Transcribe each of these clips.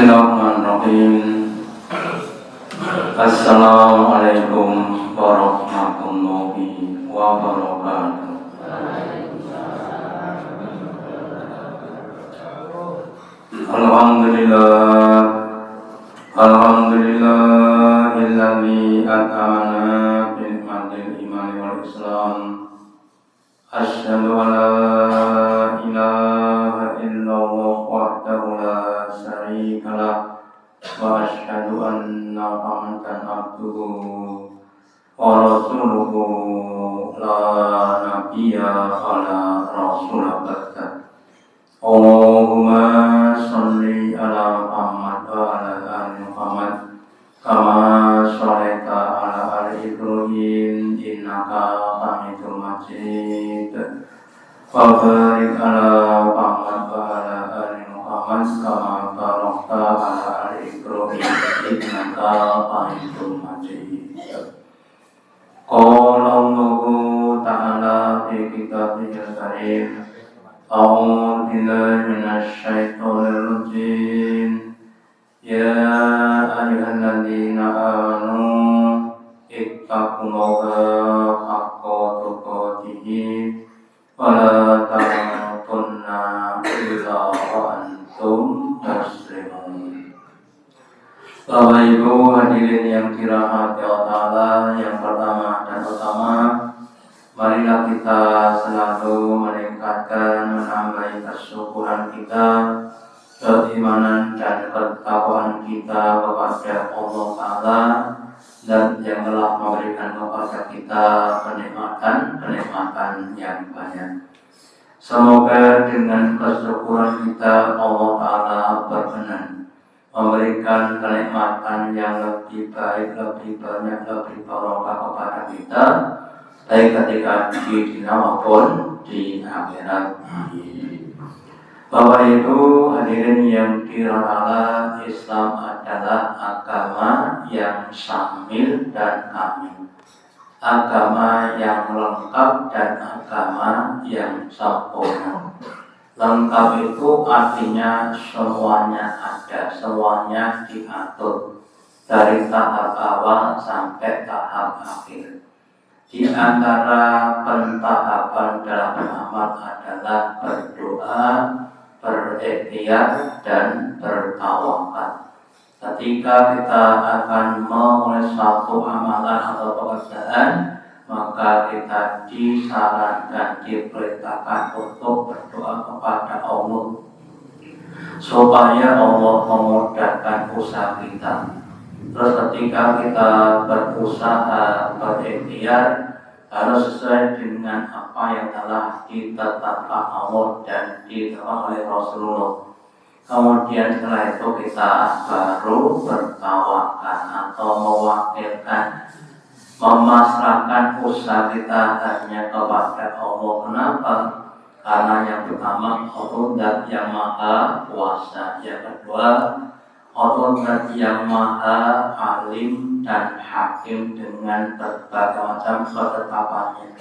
Bismillahirrahmanirrahim. Assalamualaikum warahmatullahi wabarakatuh. Alhamdulillahilladzi at'amana bi ni'matil iman wal islam. Asyhadu an la ilaha illallah wahdahu la syarika lah wa asyhadu anna Muhammadan abduhu wa rasuluhu la nabiyya ala rasulillah ba'da. Allahumma sholli ala Muhammad wa ala ali Muhammad kama shallaita ala ali Ibrahim innaka Hamidum Majid. Wa barik ala Muhammad wa ala ali Muhammad kama barakta ala ali Ibrahim innaka Hamidum Majid. Qala Allahu ta'ala fi kitabihil karim. A'udzu billahi minasy syaithanir rajim. Ya ayyuhalladzina amanu ittaqullaha haqqa tuqatih wa la tamutunna illa wa antum muslimun. Bapak Ibu hadirin yang dirahmati Allah Ta'ala, yang pertama dan utama, marilah kita selalu meningkatkan, menambah kesyukuran kita, keimanan dan ketakwaan kita kepada Allah Ta'ala, dan yang telah memberikan kepada kita kenikmatan yang banyak. Semoga dengan kesyukuran kita Allah Ta'ala berkenan memberikan kenikmatan yang lebih baik, lebih banyak, lebih barokah kepada kita, baik ketika di dunia maupun di akhirat. Bapak Ibu hadirin yang dirahmati Allah, Islam adalah agama yang syamil dan kamil, agama yang lengkap dan agama yang sempurna. Lengkap itu artinya semuanya ada, semuanya diatur dari tahap awal sampai tahap akhir. Di antara pentahapan dalam amal adalah berdoa, berikhtiar dan bertawakal. Ketika kita akan memulai suatu amalan atau pekerjaan, maka kita disarankan, diperintahkan untuk berdoa kepada Allah supaya Allah memudahkan usaha kita. Terus ketika kita berusaha, berikhtiar, harus sesuai dengan apa yang telah ditetapkan Allah dan ditetapkan oleh Rasulullah. Kemudian setelah itu kita baru bertawakal atau mewakilkan, memasrahkan usaha kita hanya kepada Allah. Kenapa? Karena yang pertama Allah yang maha kuasa, yang kedua Allah yang maha alim dan hakim dengan berbagai macam ketetapannya.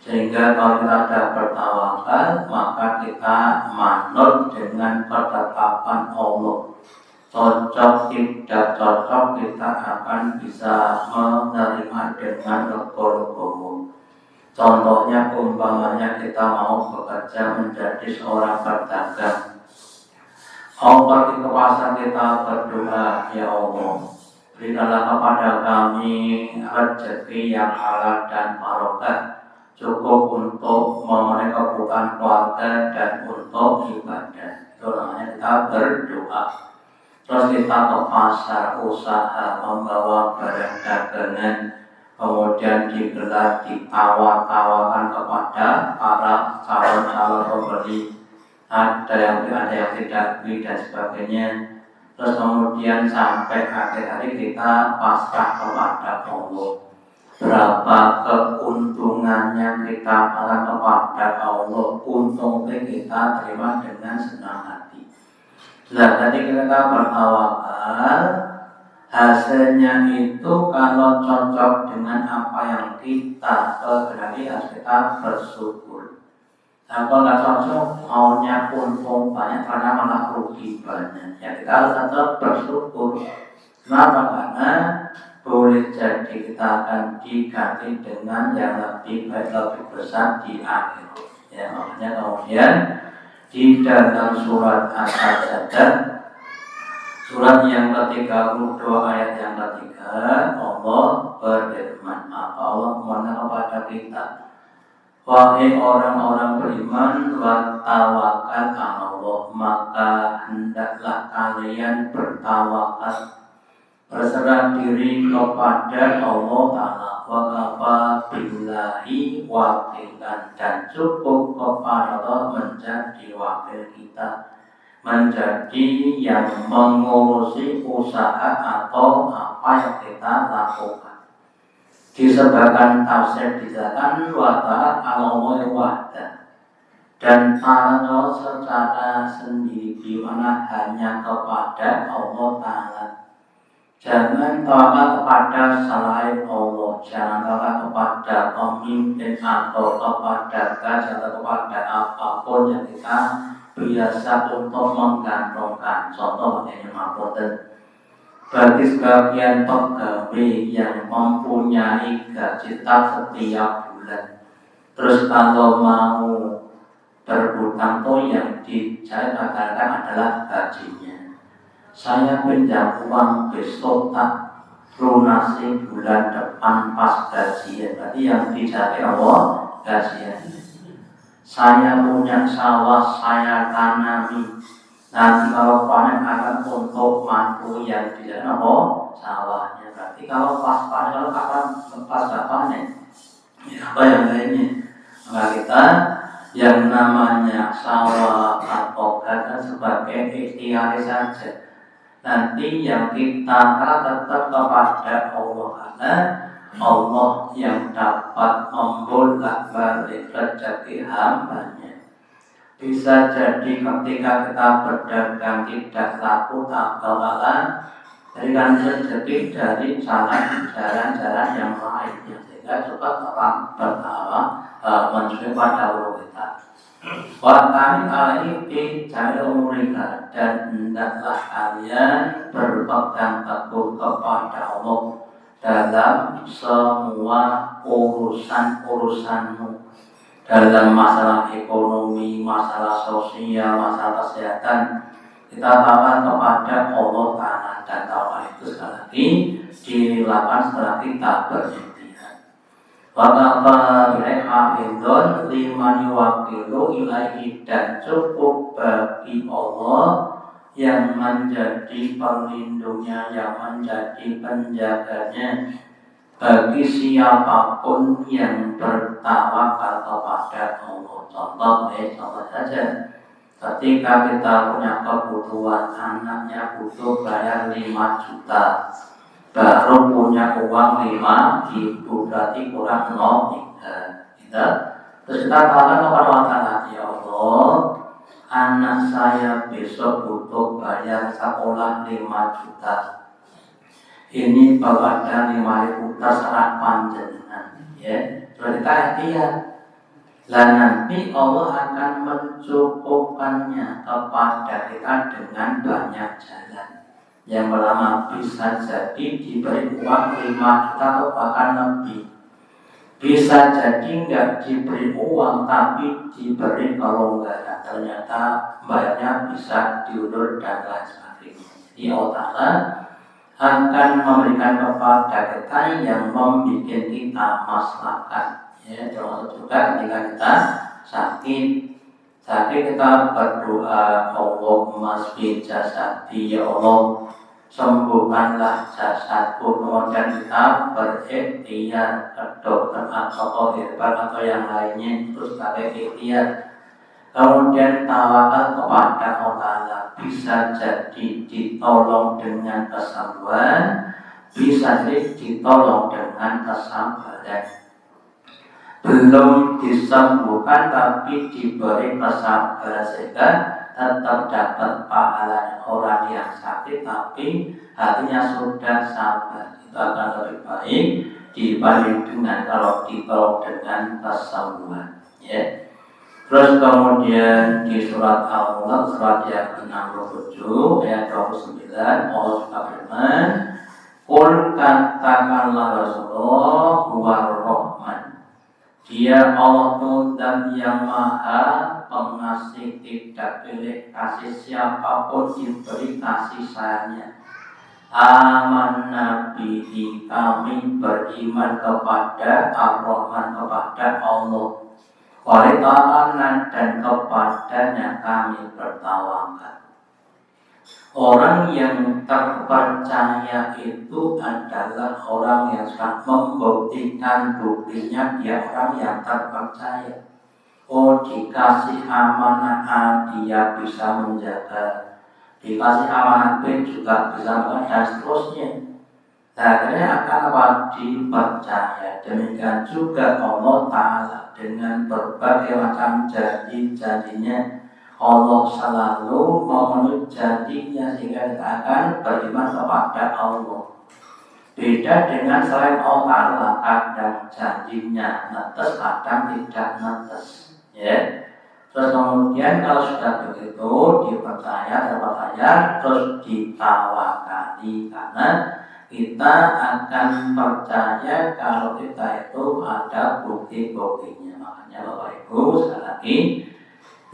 Sehingga kalau kita ada bertawakal, maka kita manut dengan ketetapan Allah. Cocok tidak cocok kita akan bisa menerima dengan legowo. Contohnya umpamanya kita mau bekerja menjadi seorang pedagang. Allah di pasar kita berdoa, ya Allah, berikanlah kepada kami rezeki yang halal dan barokah, cukup untuk memenuhi kebutuhan keluarga dan untuk ibadah. Itu namanya kita berdoa. Terus kita ke pasar, usaha, membawa barang dagangan, kemudian digelar, ditawar-tawarkan kepada para calon-calon pembeli. Ada yang tidak beli dan sebagainya. Terus kemudian sampai akhir hari kita pasrah kepada Allah. Berapa keuntungannya kita pasrah kepada Allah, untungnya kita terima dengan senang hati. Nah, tadi kita bertawakal, hasilnya itu kalau cocok dengan apa yang kita kehendaki, harus kita bersyukur. Nah, kalau nggak cocok, maunya untung banyak karena malah rugi. kewajibannya. Ya kita harus tetap bersyukur. Kenapa? Karena boleh jadi kita akan diganti dengan yang lebih baik, lebih besar di akhir. Ya, makanya kemudian di dalam surat As-Sajdah, surat yang ke-32 ayat yang ketiga, Allah berfirman, Allah memohon kepada kita, wahai orang-orang beriman, bertawakal Allah, maka hendaklah kalian bertawakal, berserah diri kepada Allah Ta'ala, wa kafa billahi wakilan, dan cukup kepada Allah menjadi wakil kita, menjadi yang mengurusi usaha atau apa yang kita lakukan. Disebabkan tafsir disebutkan wa ta'ala al-umur wahda, dan ta'ala secara sendiri, dimana hanya kepada Allah Ta'ala. Jangan tawakal kepada selain Allah, jangan tawakal kepada pemimpin atau kepada gajah atau kepada apapun yang kita biasa untuk menggantungkan. Contoh ini maupun bagi sebagian pegawai yang mempunyai gaji tetap setiap bulan, terus kalau mau berhutang tuh yang dikatakan adalah gajinya. Saya pinjam uang besok tak lunasi bulan depan pas gajian, berarti yang dijaga Allah gajian. Saya punya sawah, saya tanami, nanti kalau panen akan untuk mantu yang dijaga Allah sawahnya. Berarti kalau pas panen, kalau kapan pas gak panen, ya apa yang lainnya. Maka kita yang namanya sawah atau gada sebagai ikhtiar saja. Nanti yang kita tetap kepada Allah, karena Allah yang dapat membolak-balik rezeki hambanya. Bisa jadi ketika kita berdagang tidak laku, tak bakalan berikan rezeki dari jalan-jalan yang lainnya, sehingga juga tetap bertawa menuju pada Allah kita. Wakani alaihi cari umurika, dan hendaklah kalian berpegang teguh kepada Allah dalam semua urusan-urusanmu, dalam masalah ekonomi, masalah sosial, masalah kesehatan. Kita tawakal kepada Allah Ta'ala, dan tawakal itu sekali lagi dilakukan setelah kita berikhtiar. Wakafa bilhafidhon liman yuwakilu ilaihi, dan cukup bagi Allah yang menjadi pelindungnya, yang menjadi penjaganya bagi siapapun yang bertawakal kepada Allah. Contoh saja, ketika kita punya kebutuhan, anaknya butuh bayar 5 juta, baru punya uang 5.000, berarti kurang 0,3 gitu. Terus kita katakan kepada Allah Ta'ala, ya Allah, anak saya besok butuh bayar sekolah 5 juta. Ini kalau ada 5.000 terserah panjenengan, ya. Terus kita ikhtiar. Lah nanti Allah akan mencukupkannya kepada kita dengan banyak jalan. Yang pertama, bisa jadi diberi uang 5 juta atau bahkan lebih. Bisa jadi nggak diberi uang tapi diberi kelonggaran, ternyata bayarnya bisa diundur dan lain sebagainya. Jadi Allah Ta'ala akan memberikan kepada kita yang membuat kita maslahat. Ya, termasuk juga ketika kita sakit kita berdoa, Allahumma shfi jasadi, ya Allah sembuhkanlah jasadku. Kemudian kita berikhtiar ke dokter atau herbal atau yang lainnya, terus pakai ikhtiar. Kemudian tawakal kepada Allah, bisa jadi ditolong dengan kesabaran, bisa jadi ditolong dengan kesabaran. Belum disembuhkan tapi diberi kesabaran, sehingga tetap dapat pahala orang yang sakit tapi hatinya sudah sabar. Itu akan lebih baik dibanding dengan kalau ditolong dengan kesembuhan, ya. Terus kemudian di surat Al-Mulk surat yang ke-67 ayat 29 Allah juga berfirman, "Qul katakanlah Rasulullah huwar Rahman." Dia Allah itu dan yang maha pengasih, tidak pilih kasih siapapun diberi kasih sayangnya. Aman Nabi kami beriman kepada Ar-Rahman, kepada Allah. Walitaana dan kepadanya kami bertawakal. Orang yang terpercaya itu adalah orang yang sudah membuktikan buktinya dia orang yang terpercaya. Oh, dikasih amanah dia bisa menjaga, dikasih amanah B juga bisa menjaga, dan seterusnya. Akhirnya akan dipercaya. Demikian juga Allah Ta'ala dengan berbagai macam janji-janjinya. Allah selalu memenuhi janjinya sehingga kita akan beriman kepada Allah. Beda dengan selain Allah Ta'ala, kadang janjinya netes, kadang tidak netes. Ya. Terus kemudian kalau sudah begitu dipercaya, terus ditawakali karena kita akan percaya kalau kita itu ada bukti-buktinya. Makanya Bapak Ibu sekali lagi,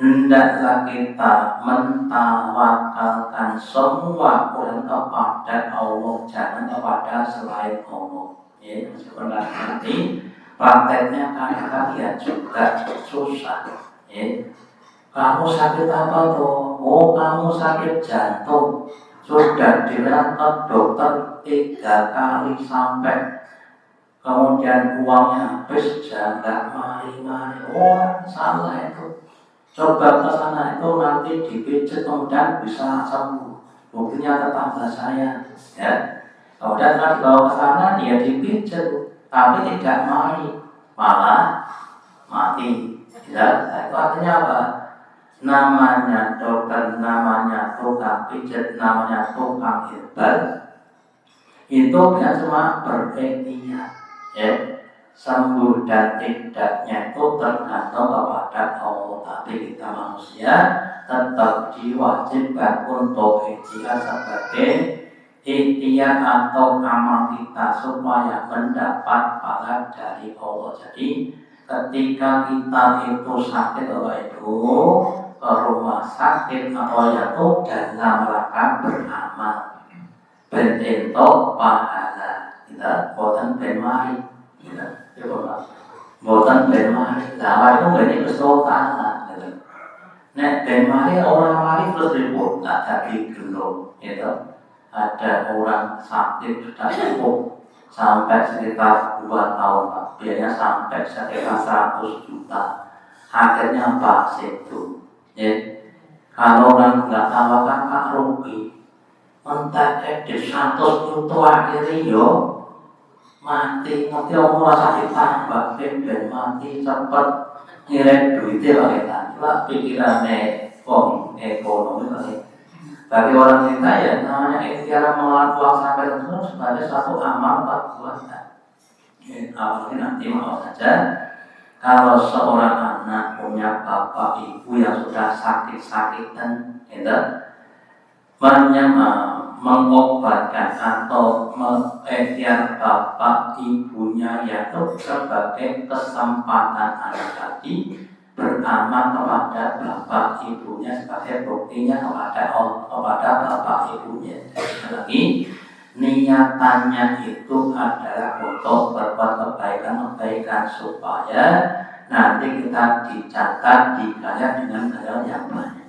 hendaklah kita mentawakalkan semua orang kepada Allah, jangan kepada selain Allah. Ya, sebenarnya nanti prakteknya kadang-kadang juga susah. Ya. Kamu sakit apa tuh? Oh, kamu sakit jantung. Sudah dirawat dokter 3 kali sampai kemudian uangnya habis, jangan mari-mari. Oh, salah itu. Coba ke sana itu nanti dipijat kemudian bisa sembuh. Buktinya tetangga saya, ya. Kemudian setelah dibawa ke sana dia dipijat, tapi tidak mari, malah mati. Ya, itu artinya apa? Namanya dokter, namanya tukang pijat, namanya tukang herbal, itu kan cuma berikhtiar, ya. Sembuh dan tidaknya itu tergantung kepada Allah. Tapi kita manusia tetap diwajibkan untuk ikhtiar sebagai ikhtiar atau amal kita supaya mendapat pahala dari Allah. Jadi ketika kita itu sakit Bapak Ibu, ke rumah sakit atau yaitu dalam rangka beramal bentuk pahala kita boten ben mari kita boten ben mari lah itu ngene kesultanan gitu. Nek ben mari orang mari terus ribut lah jadi gelo gitu. Ada orang sakit sudah cukup sampai sekitar 2 tahun Pak, biayanya sampai sekitar 100 juta. Akhirnya Pak situ. Ya, kalau orang nggak tawakan Pak rugi. Entah di 100 juta akhirnya yo mati. Nanti orang merasa ditambah ben mati cepat ngirim duitnya Pak kita. Itulah pikirannya ekonomi Pak. Bagi orang kita ya namanya ikhtiar mengelola uang sampai tertentu sebagai satu amal perbuatan. Apalagi nanti mau saja kalau seorang anak punya bapak ibu yang sudah sakit-sakitan, gitu, mengobatkan atau mengikhtiar bapak ibunya yaitu sebagai kesempatan anak tadi beramal kepada bapak ibunya sebagai buktinya kepada bapak ibunya. Sekali lagi, niatannya itu adalah untuk berbuat kebaikan supaya nanti kita dicatat dikaya dengan ganjaran yang banyak.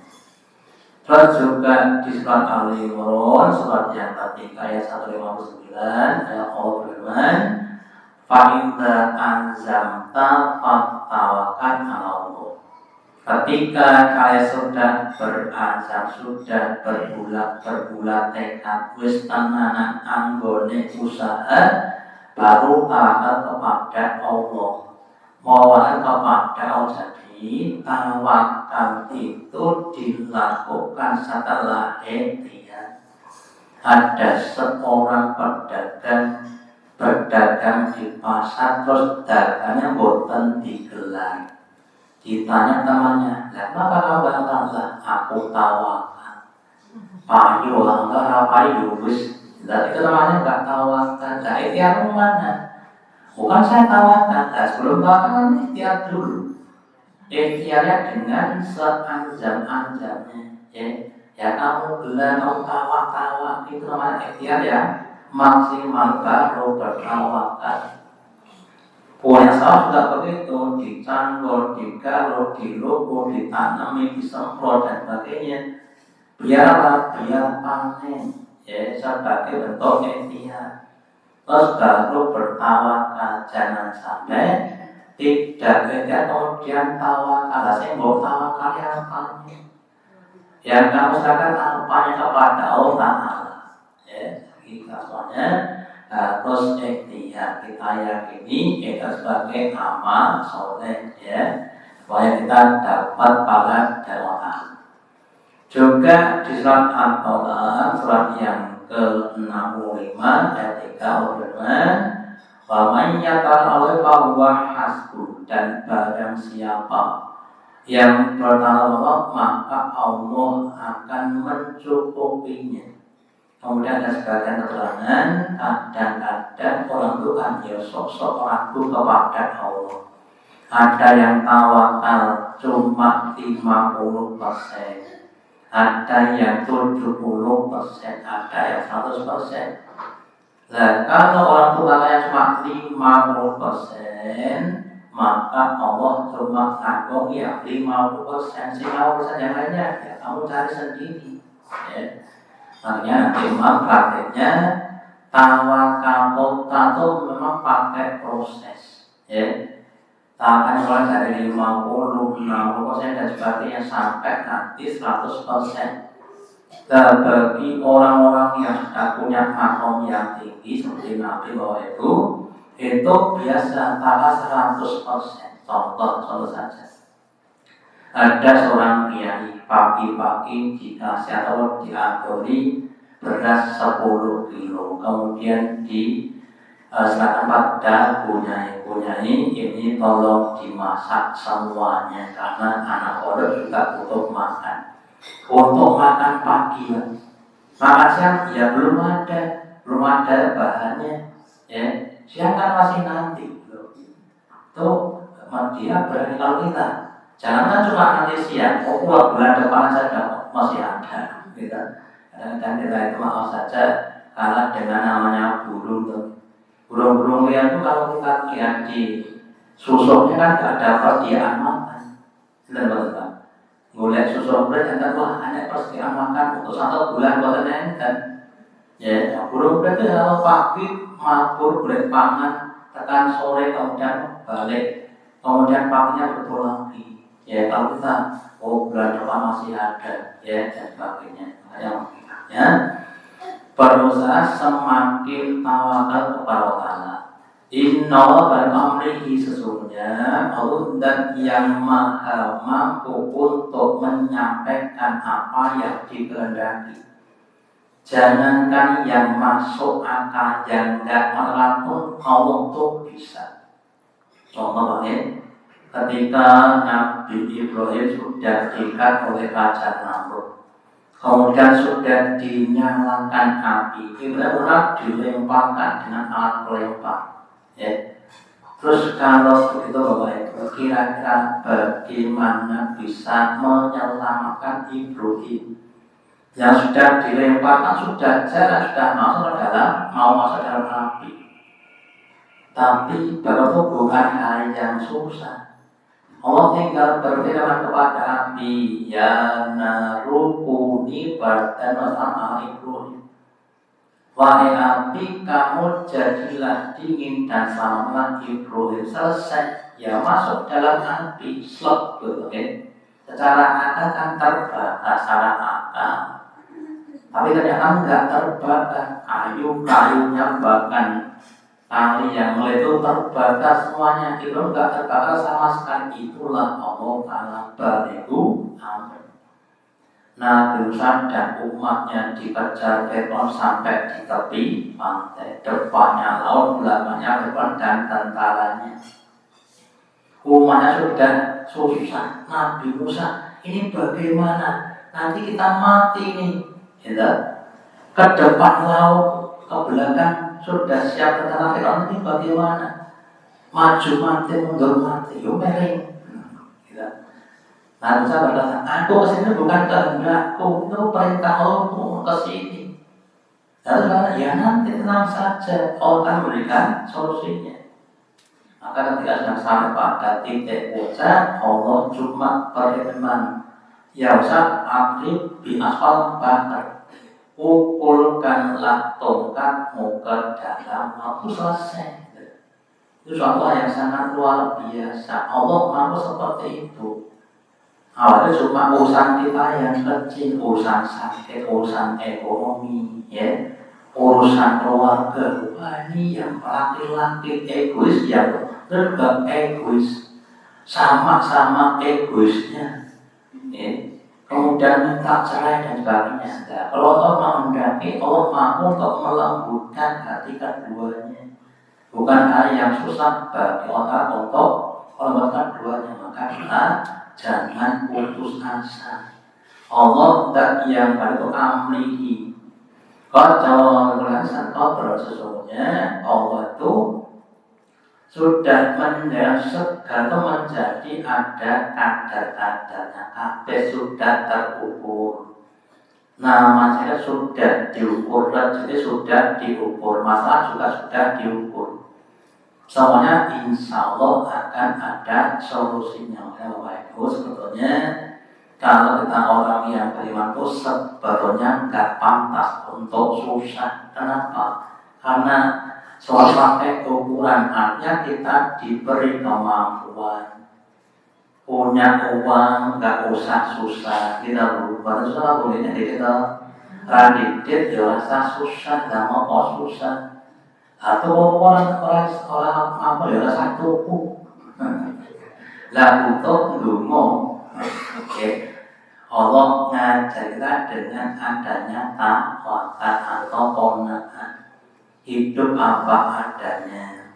Terus juga di surat Al-Imran surat yang ketiga ayat 159 ayat Allah berfirman, "Fa'inda anzamta fattawakkal 'ala Allah." Ketika kalian sudah berazam, sudah berbulat tekad, wis tenanan anggone usaha, baru tawakal kepada Allah. Mawakal kepada Allah. Jadi tawakal itu dilakukan setelah ikhtiar. Ada seorang berdagang di pasar, terus dagangnya boten digelar. Ditanya temannya, kenapa kamu bantah? Aku tawakal. Payu langgar payu bus. Dan itu namanya nggak tawakal. Nah ikhtiar mana? Bukan saya tawakal. Nah, sebelum tawakal kan ikhtiar dulu. Ikhtiarnya dengan seanjam-anjamnya. Ya kamu gelar, kamu tawa-tawa, itu namanya ikhtiar ya. Maksimal baru bertawakal. Punya sawah juga begitu, dicanggol, digaruk, dilukur, ditanami, disemprot dan sebagainya. Biar apa? Biar panen. Ya, sebagai bentuk ikhtiar. Terus baru bertawakal, jangan sampai tidak ikhtiar kemudian tawakal. Saya mau tawakal yang panen. Yang kamu serahkan apanya kepada Allah Ta'ala. Ya, kita soalnya harus ikhtiar. Kita yakini itu sebagai amal soleh ya, supaya kita dapat pahala dari Allah. Juga di surat At-Thalah, surat yang ke-65 ayat 3 berfirman, wa may yatawakkal fa huwa hasbuh, dan barang siapa yang bertawakal maka Allah akan mencukupinya. Kemudian ada sebagian keterangan, kadang-kadang orang itu kan ya sok-sok ragu kepada Allah. Ada yang tawakal cuma 50%, ada yang 70%, ada yang 100%. Nah, kalau orang tuanya cuma 50%, maka Allah cuma tanggung ya 50%, 50% yang lainnya ya kamu cari sendiri. Ya. Makanya memang prakteknya tawakal itu memang pakai proses. Ya. Akan mulai dari 50, 60% dan sebagainya sampai nanti 100%. Dan bagi orang-orang yang sudah punya makom yang tinggi seperti Nabi bahwa itu biasa tawakal 100%. Contoh saja. Ada seorang kiai pagi-pagi dikasih atau diatori beras 10 kilo, kemudian serahkan pada punyai ini tolong dimasak semuanya karena anak pondok juga butuh makan. Untuk makan pagi, makan siang ya belum ada bahannya. Ya, siang kan masih nanti. Tuh dia berani kalau kita. Jangan cuma nanti siang, bulan depan saja masih ada. Gitu. Dan kita itu maaf saja kalah dengan namanya burung tuh. Burung-burung liar itu kalau kita lihat di susuknya kan tidak ada persediaan makan. Benar-benar. Mulai susuk berat dan wah ada persediaan makan untuk 1 bulan buatan enten. Ya, burung berat itu kalau pagi mabur boleh pangan, tekan sore kemudian balik, kemudian paginya betul lagi. Ya kalau kita bulan depan masih ada ya dan sebagainya. Makanya berusaha semakin tawakal kepada Allah. Inna al-amrihi, sesungguhnya Allah dan yang maha mampu untuk menyampaikan apa yang dikehendaki. Jangankan yang masuk akal, yang tidak mengerti pun Allah tuh bisa. Contoh ketika Nabi Ibrahim sudah diikat oleh Raja Namrud, kemudian sudah dinyalakan api, Ibrahim dilemparkan dengan alat pelempar. Ya. Terus kalau begitu Bapak Ibu, kira-kira bagaimana bisa menyelamatkan Ibrahim yang sudah dilemparkan, sudah jalan, sudah mau masuk dalam api. Tapi Bapak itu bukan hal yang susah. Allah tinggal berfirman kepada api, ya narukuni bardan wa salama Ibrahim. Wahai api, kamu jadilah dingin dan selamatlah Ibrahim. Selesai, ya masuk dalam api, slot gitu. Secara akal kan terbakar, secara akal. Tapi ternyata enggak terbakar. Kayu-kayunya bahkan tali yang mulai itu terbakar semuanya, itu enggak terbakar sama sekali. Itulah Allah Ta'ala bariku amin. Nabi Musa dan umatnya dikejar Fir'aun sampai di tepi pantai, depannya laut, belakangnya Fir'aun dan tentaranya. umatnya sudah susah. Nabi Musa, ini bagaimana? Nanti kita mati nih, gitu. Ke depan laut, ke belakang sudah siap tentara Firaun, ini bagaimana? Maju mati, mundur mati, yo mereng. Gitu. Nah, Musa berkata, aku kesini bukan kehendakku, itu perintah Allahku kesini. Lalu ya nanti tenang saja, Allah akan memberikan solusinya. Maka ketika sudah sampai pada titik puncak, Allah cuma berfirman, ya Musa, akrib bi asfal bakar, pukulkanlah tongkatmu ke dalam aku selesai. Itu suatu hal yang sangat luar biasa. Allah mampu seperti itu. Awalnya cuma urusan kita yang kecil, urusan sakit, urusan ekonomi, ya, urusan keluarga. Wah, ini yang laki-laki egois, yang juga egois, sama-sama egoisnya, ya. Kemudian minta cerai dan sebagainya. Nah, kalau Allah menghendaki, Allah mampu untuk melembutkan hati keduanya. Bukan hal yang susah bagi orang untuk melembutkan keduanya. Maka kita jangan putus asa. Allah tak yang baru amrihi. Kau jawab berhasil kau sesungguhnya Allah itu sudah mendesak atau menjadi ada kadar-kadarnya. Kabeh sudah terukur. Nama saya sudah diukur, jadi sudah diukur. Masalah juga sudah diukur. Semuanya insya Allah akan ada solusinya. Bapak Ibu, sebetulnya kalau kita orang yang beriman itu sebetulnya nggak pantas untuk susah. Kenapa? Karena soal pakai ukuran, artinya kita diberi kemampuan, punya uang, nggak usah susah. Kita berubah susah, bolehnya kita radikit, rasa susah, nggak mau susah. Atau orang apa ya rasa cukup lah untuk dungo. Oke, Allah ngajar kita dengan adanya tawakal atau qanaah, hidup apa adanya.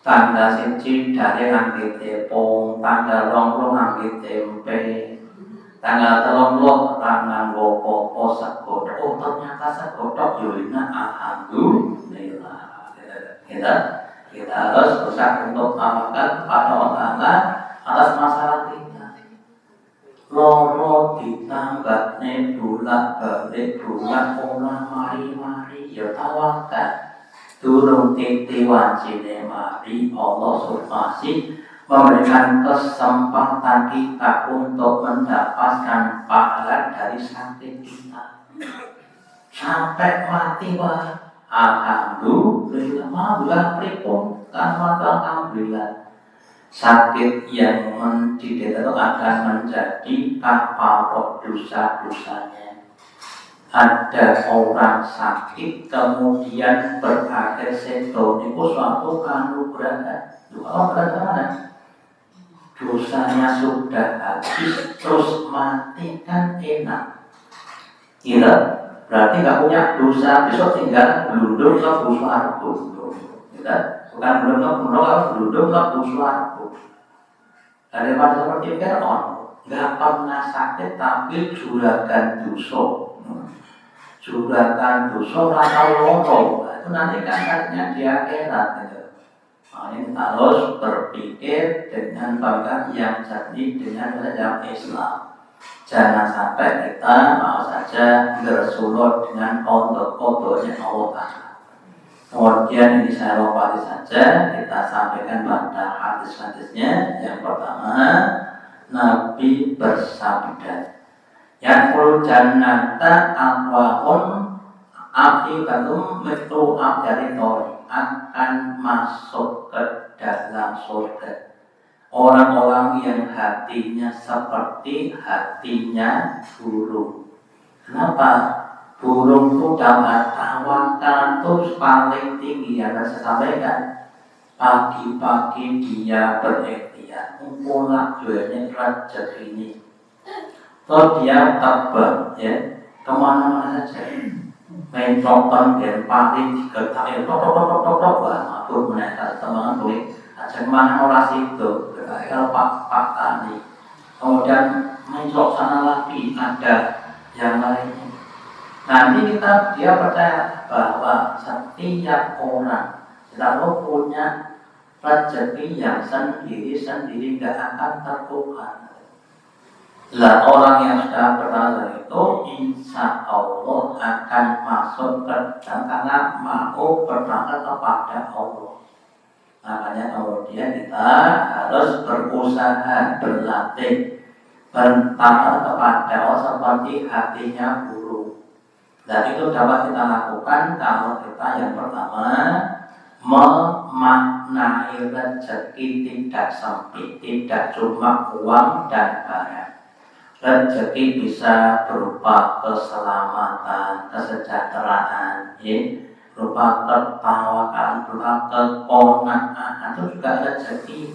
Tanggal siji dari anggi tepung, tanggal 20 anggi tempe, tanggal 30 rangan wopo segodok. Oh ternyata segodok yulina alhamdulillah. Kita harus berusaha untuk tawakal kepada Allah atas masalah kita. Loro ditambahne bolak-balik orang mari-mari ya tawakal. Durung titi wajine mari Allah subhanahu memberikan kesempatan kita untuk mendapatkan pahala dari sakit kita. Sampai mati wah. Alhamdulillah, alhamdulillah pripun karena alhamdulillah sakit yang mendidik itu akan menjadi kafarat dosa-dosanya. Ada orang sakit kemudian berakhir sedo itu suatu kanugrahan. Apa bagaimana? Dosanya sudah habis terus mati kan enak. Gila. Berarti nggak punya dosa, besok tinggal belundung ke buswargo, bukan belundung ke buswargo. Daripada seperti Fir'aun, nggak pernah sakit tapi juragan dosa, rasa loro, itu nanti kan artinya di akhirat. Ini harus berpikir dengan bangga yang jadi dengan belajar Islam. Jangan sampai kita mau saja bersulut dengan kodok-kodoknya Allah Ta'ala. Kemudian ini saya lopati saja, kita sampaikan pada hadis-hadisnya. Yang pertama, Nabi bersabda, yang ful jannata aqwaun akibatum mitru abdari tori, akan masuk ke dalam surga orang-orang yang hatinya seperti hatinya burung. Kenapa? Burung itu dalam tawakal itu paling tinggi yang saya sampaikan. Pagi-pagi dia berikhtiar, pulang jualnya rezeki ini. Terus dia terbang, ya, kemana-mana saja. Main troton dan paling digetak, tok, wah, mabur menaikkan teman boleh. Jangan orang situ, kalau Pak Tani, kemudian mencolok sana lagi ada yang lainnya. Nanti dia percaya bahwa setiap orang selalu punya rezeki yang sendiri nggak akan tertukar. Lah orang yang sudah berhasil itu insya Allah akan masuk ke dalam karena mau berangkat kepada Allah. Makanya kemudian kita harus berusaha berlatih bertanya kepada Allah seperti hatinya guru. Dan itu dapat kita lakukan kalau kita yang pertama memaknai rezeki tidak sempit, tidak cuma uang dan barang. Rezeki bisa berupa keselamatan, kesejahteraan, berupa ketawakan, berupa kekonaan, itu juga rezeki.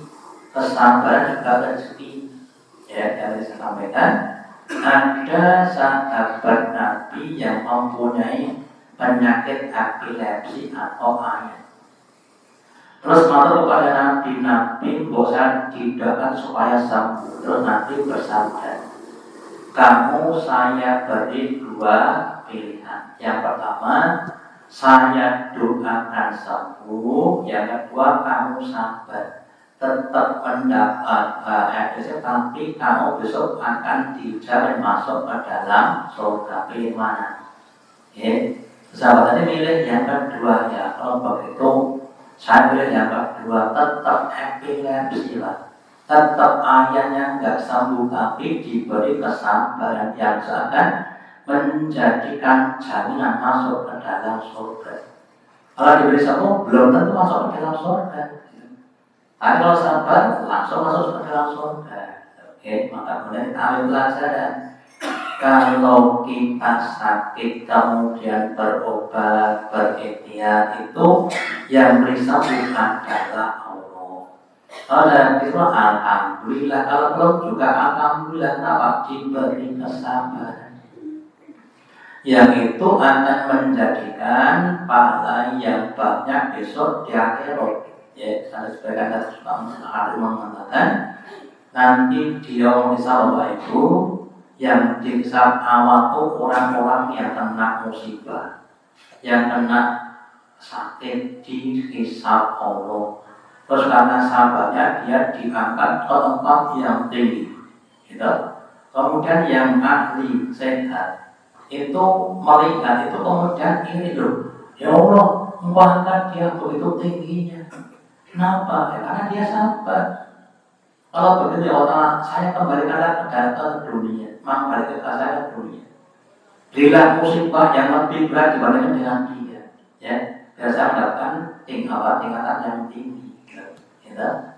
Kesabaran juga rezeki. Ya, dari saya sampaikan, ada sahabat Nabi yang mempunyai penyakit epilepsi atau ayat. Terus matur kepada Nabi bosan didoakan supaya sembuh. Terus Nabi bersabda, kamu saya beri dua pilihan. Yang pertama, saya doakan sembuh. Yang kedua, kamu sabar. Tetap mendapat episode, tapi kamu besok akan dijamin masuk ke dalam surga. Pilih mana? Sahabat tadi milih yang kedua ya. Kalau begitu, saya pilih yang kedua. Tetap epilepsi lah. Tetap ayahnya nggak sembuh, tapi diberi kesabaran yang seakan menjadikan jaminan masuk ke dalam surga. Kalau diberi sembuh, belum tentu masuk ke dalam surga. Tapi kalau sabar, langsung masuk ke dalam surga. Maka kemudian kita ambil pelajaran. Kalau kita sakit kemudian berobat, berikhtiar, itu yang beri sembuh adalah Allah. Itu alhamdulillah, kalau belum juga alhamdulillah, kenapa? Diberi kesabaran. Yang itu akan menjadikan pahala yang banyak besok di akhirat. Ya, saya sebagian dari suka mengatakan nanti dia bisa Bapak Ibu yang dihisab awal itu orang-orang yang kena musibah, yang kena sakit dihisab Allah. Terus karena sahabatnya dia diangkat ke tempat yang tinggi, gitu. Kemudian yang ahli sehat itu melihat itu kemudian ini loh, ya Allah, mengangkat dia begitu tingginya. Kenapa? Ya, karena dia sabar. Kalau begitu ya Allah, saya kembalikanlah ke dunia, kembalikan saya ke dunia. Berilah musibah yang lebih berat dibandingkan dengan dia, ya. Biar saya mendapatkan tingkatan yang tinggi.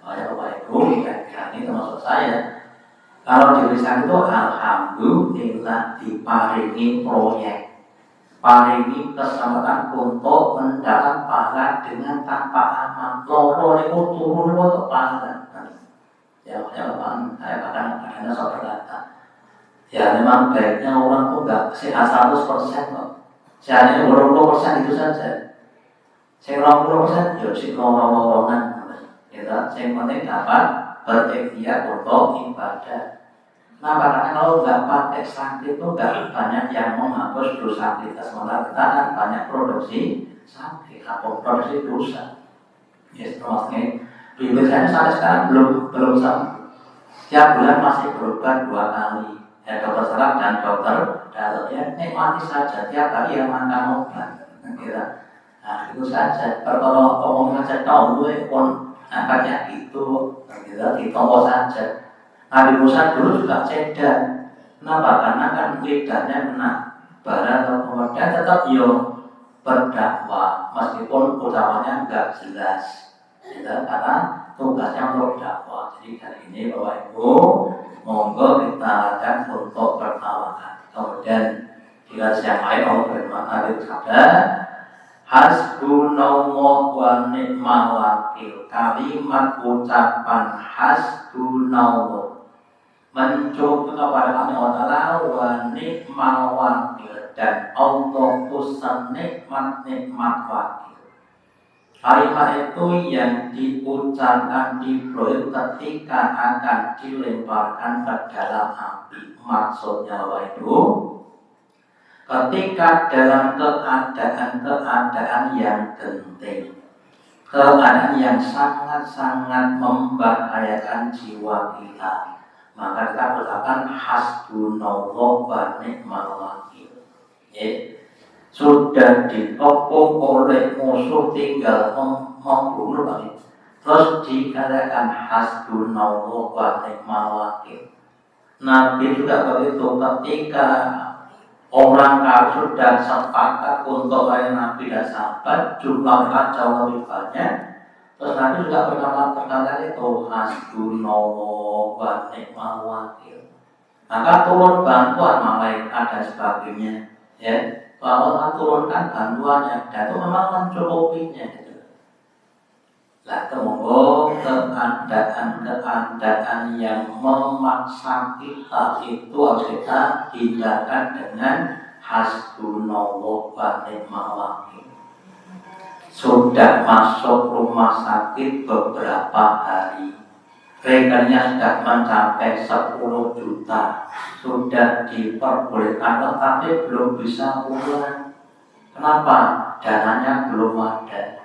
Oleh Bapak Ibu, ini termasuk saya. Kalau di lisan itu alhamdulillah diparingi proyek, paringi kesempatan untuk mendapat pahala dengan tanpa amal. Loro itu turun itu pahala. Ya, saya kadang-kadang berkata, ya memang baiknya orang itu enggak sehat 100% kok. Sehatnya 20% itu saja. 90% ya si lorong-lorongan. Kita yang penting dapat berikhtiar untuk ibadah. Karena kalau nggak pakai sakit itu nggak banyak yang menghapus dosa kita. Sementara kita kan banyak produksi sakit atau produksi dosa. Ya, termasuk bibir saya sampai sekarang belum sembuh. Tiap bulan masih berobat 2 kali. Dokter saraf dan dokter dalam ya nikmati saja tiap hari yang makan obat. Kira, itu saja. Kalau ngomong saja tahu pun angkatnya itu, kita ditolong saja. Nabi Musa dulu juga cedak. Kenapa? Karena kan lidahnya kena bara atau kemudian tetap berdakwah meskipun ucapannya enggak jelas. Karena tugasnya untuk dakwah. Jadi hari ini Bapak Ibu, monggo kita akan untuk bertawakal. Kemudian jika yang lain Allah berfirman Nabi bersabda, hasbunallah wa ni'mal wakil. Kalimat ucapan hasbunallah mencoba kepada kami Allah wa ni'mal wakil, dan Allah itu senikmat-nikmat wakil. Kalimat itu yang diucapkan di proyek ketika akan dilemparkan ke dalam api. Maksudnya itu ketika dalam keadaan yang genting, keadaan yang sangat-sangat membahayakan jiwa kita, maka kita berkatakan hasbunallah wa ni'mal wakil. Sudah dikepung oleh musuh tinggal membunuh lagi. Terus dikatakan hasbunallah wa ni'mal wakil. Nabi juga begitu, ketika orang kafir sudah sepakat untuk layan Nabi dan sahabat, jumlah mereka jauh lebih banyak. Terus Nabi juga berkata itu hasbunallah wa ni'mal wakil. Maka turun bantuan malaikat dan sebagainya, ya. Kalau Allah turunkan bantuannya, dan itu memang mencukupinya. Lah tunggu keadaan yang memaksa kita itu harus kita hindarkan dengan hasbunallah wa ni'mal wakil. Sudah masuk rumah sakit beberapa hari, rekennya sudah mencapai 10 juta, sudah diperbolehkan tetapi belum bisa pulang. Kenapa? Dananya belum ada.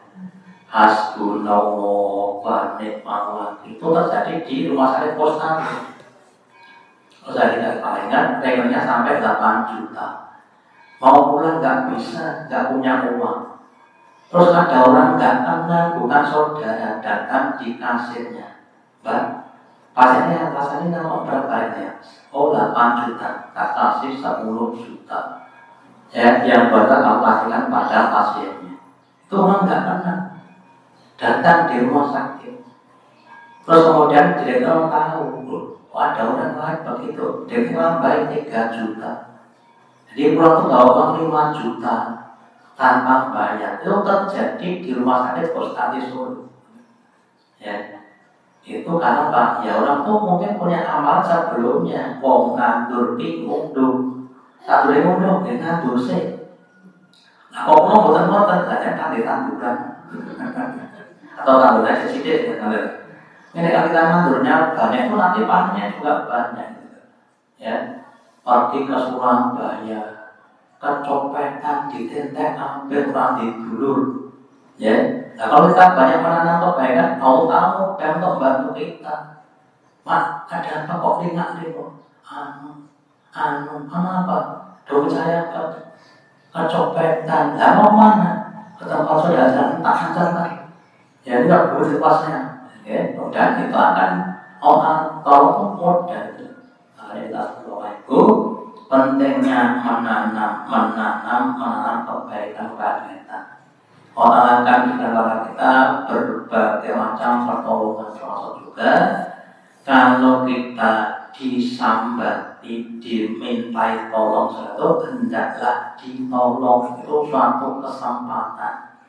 Hasbunallah wa ni'mal wakil. Itu terjadi di rumah sakit Posyandu. Terus saya palingan rekennya sampai 8 juta. Mau pulang nggak bisa, nggak punya uang. Terus ada orang datang, bukan saudara, datang di kasirnya. Mbak, pasiennya nama berapa ya? Oh 8 juta, tak kasih 10 juta. Ya, yang bakal kamu kasihkan pada pasiennya. Itu orang nggak pernah datang di rumah sakit. Terus kemudian direktur tahu, ada orang lain begitu. Direktur baik 3 juta. Jadi pulang tuh bawa uang 5 juta tanpa bayar. Itu terjadi di rumah sakit Posyandu Solo. Ya. Itu karena Pak, ya orang tuh mungkin punya amal sebelumnya, wong nandur pi ngunduh, tak boleh ngunduh, dia nandur sih. Nah, kok mau boten-boten, kadang kan ditanduran, atau tanduran sedikit, ini kalau kita nandurnya banyak itu nanti panennya juga banyak, ya. Pergi ke Surabaya, kecopetan, ditentek, hampir kurang didulur, ya. Nah, kalau kita banyak menanam kebaikan, tahu-tahu untuk bantu kita. Mak, ada apa kok ringan-ringan? Apa? Dulu saya kecopetan, mau mana? Ketemu saudara, tak hantarkan. Ya, ini tak boleh pasnya. Ya, dan itu akan orang tolong modal itu. Assalamualaikum. Pentingnya menanam kebaikan pada kita. Allah akan kepada kita berbagai macam pertolongan, termasuk juga kalau kita disambati, dimintai tolong sesuatu, hendaklah ditolong. Itu suatu kesempatan.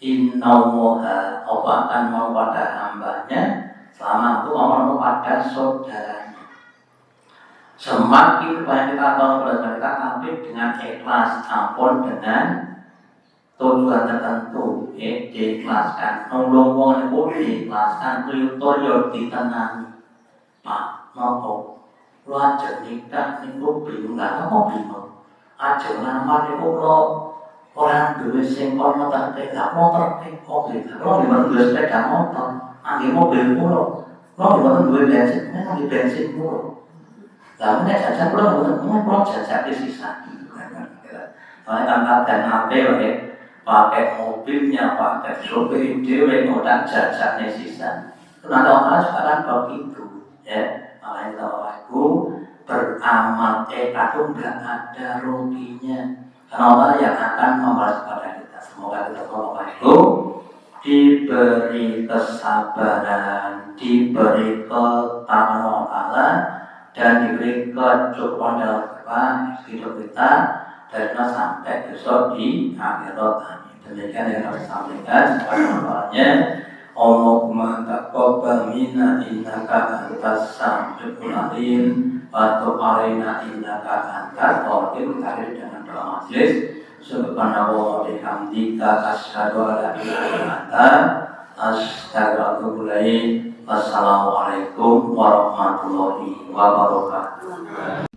Innallaha, Allah akan mau pada hambanya, selama itu mau pada saudaranya. Semakin banyak kita tolong kepada kita, tapi dengan ikhlas, ampun dengan tujuan tertentu, diikhlaskan. Nolong wong itu diikhlaskan, toyo ditenangi. Pak, nopo, lu aja nikah niku bingung, nggak mau bingung. Aja lamar niku lo orang duwe sing kono tertek, nggak mau tertek, mobil. Lo di mana duwe sepeda motor, angge mobil pulo. Lo di mana duwe bensin, angge bensin pulo. Lah menek jajan pulo jajan di sisa. Angkat dan HP ya. Pakai mobilnya, pakai sopir dewe, modal jajannya sisa. Kenapa orang sekarang begitu? Ya, makanya kalau aku beramal itu nggak ada ruginya. Karena Allah yang akan membalas pada kita. Semoga kita kalau aku diberi kesabaran, diberi ketakwaan Allah, dan diberi kecukupan dalam hidup kita. Dari sampai besok di akhirat. Demikian yang kami sampaikan. Sebenarnya Allahumma taqabbal minna innaka antas samiul alim wa tub alaina innaka antal ghafurur rahim. Dengan doa majelis Subhanallah wa bihamdika asyhadu an la ilaha illa anta astaghfiruka. Wassalamualaikum warahmatullahi wabarakatuh.